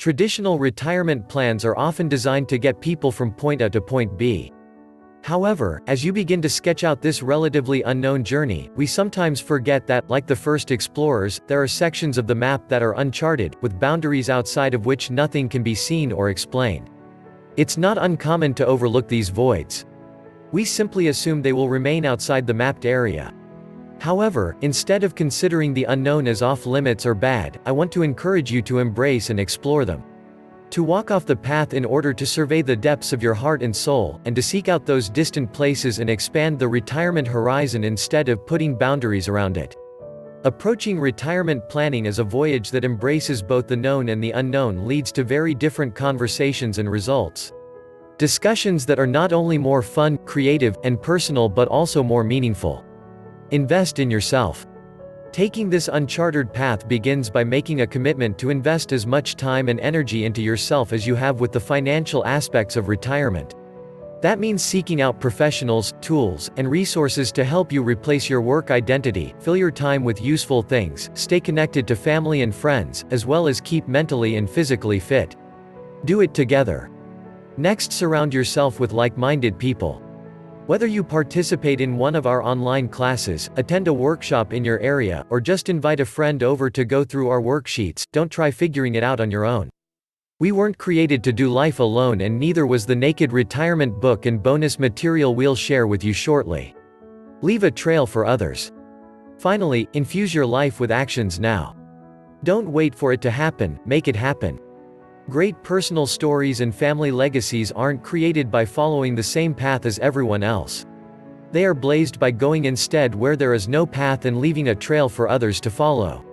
Traditional retirement plans are often designed to get people from point A to point B. However, as you begin to sketch out this relatively unknown journey, we sometimes forget that, like the first explorers, there are sections of the map that are uncharted, with boundaries outside of which nothing can be seen or explained. It's not uncommon to overlook these voids. We simply assume they will remain outside the mapped area. However, instead of considering the unknown as off-limits or bad, I want to encourage you to embrace and explore them. To walk off the path in order to survey the depths of your heart and soul, and to seek out those distant places and expand the retirement horizon instead of putting boundaries around it. Approaching retirement planning as a voyage that embraces both the known and the unknown leads to very different conversations and results. Discussions that are not only more fun, creative, and personal but also more meaningful. Invest in yourself. Taking this uncharted path begins by making a commitment to invest as much time and energy into yourself as you have with the financial aspects of retirement. That means seeking out professionals, tools, and resources to help you replace your work identity, fill your time with useful things, stay connected to family and friends, as well as keep mentally and physically fit. Do it together. Next, surround yourself with like-minded people. Whether you participate in one of our online classes, attend a workshop in your area, or just invite a friend over to go through our worksheets, don't try figuring it out on your own. We weren't created to do life alone, and neither was the Naked Retirement book and bonus material we'll share with you shortly. Leave a trail for others. Finally, infuse your life with actions now. Don't wait for it to happen, make it happen. Great personal stories and family legacies aren't created by following the same path as everyone else. They are blazed by going instead where there is no path and leaving a trail for others to follow.